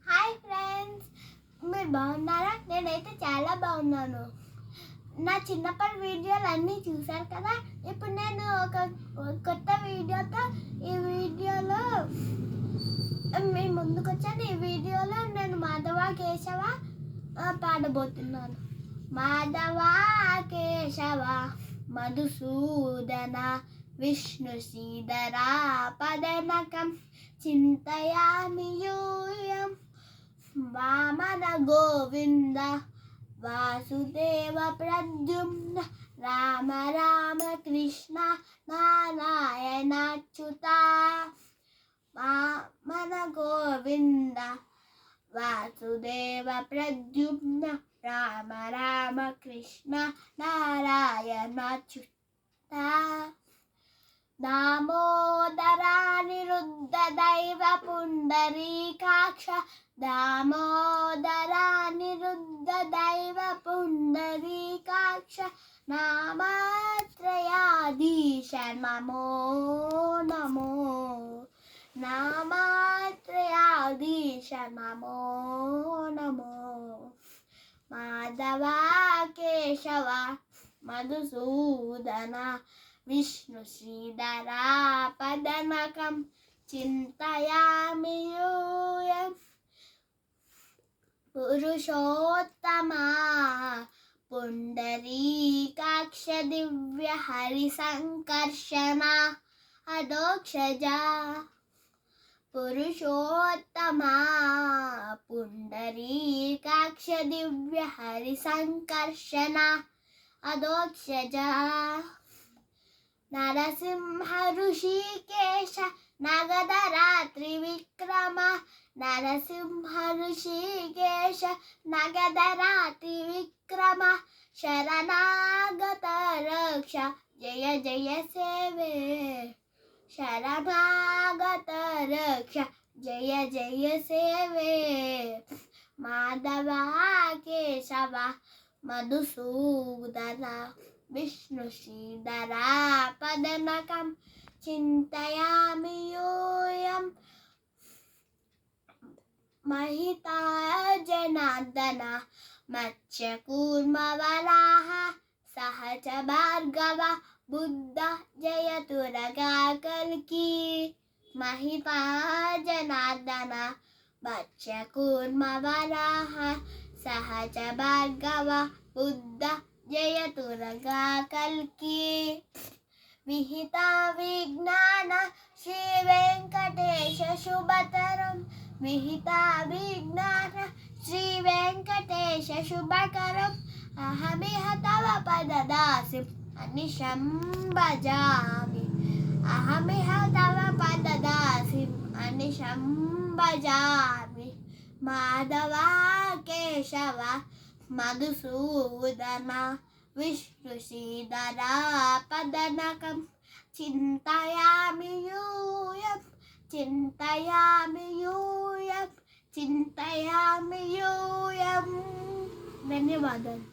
Hi friends, మీరు బాగున్నారా? నేనైతే చాలా బాగున్నాను. నా చిన్నప్పటి వీడియోలు అన్నీ చూశారు కదా. ఇప్పుడు నేను ఒక కొత్త వీడియోతో ఈ వీడియోలో మీ ముందుకు వచ్చాను. ఈ వీడియోలో నేను మాధవ కేశవ పాడబోతున్నాను. మాధవ కేశవ మధుసూదన విష్ణు శ్రీధరా పదనకం చింతయామి యూయం వామన గోవింద వాసుదేవ ప్రద్యుమ్న రామ రామ కృష్ణ నారాయణాచ్యుత వామన గోవింద వాసుదేవ ప్రద్యుమ్న రామ రామ కృష్ణ నారాయణాచ్యుత దామోదరా నిరుద్ధ దైవ పుండరీకాక్ష దామోదరా నిరుద్ధ దైవ పుండరీకాక్ష నామాత్రయాధీశ నమో నమో నామాత్రయాధీశ నమో నమో మాధవ కేశవ మధుసూదన విష్ణు శ్రీధరా పదనకం చింతయామి యూయం పురుషోత్తమా పుండరీకాక్ష దివ్య హరి సంకర్షణ అదోక్షజా పురుషోత్తమా పుండరీకాక్ష దివ్య హరి సంకర్షణ అదోక్షజా నరసింహ ఋషికేశ నగధరా త్రివిక్రమ నరసింహ ఋషికేశ నగధరా త్రివిక్రమ శరణాగత రక్ష జయ జయ సేవే శరణాగత రక్ష జయ జయ సేవే మాధవ కేశవ మధుసూదన విష్ణు శ్రీధరా పదనకం చింతయామి యూయం మహితా జనార్దన మత్స్యకూర్మ వరాహ సహజ భార్గవ బుద్ధ జయతురగా కల్కి మహితా జనార్దన మత్స్యకూర్మ వరాహ సహజ భార్గవ బుద్ధ జయతురగా కల్కి విహిత విజ్ఞాన శ్రీ వెంకటేశ శుభతరం విహిత విజ్ఞాన శ్రీ వెంకటేశ శుభకరం అహమిహ తవ పదదాసి అనిశం భజామి అహమిహ తవ పదదాసి అనిశం భజామి మాధవ కేశవ మధుసూదన విష్ణు శ్రీధరా పదనకం చింతయామి యూయం చింతయామి యూయం చింతయామి యూయం. ధన్యవాదాలు.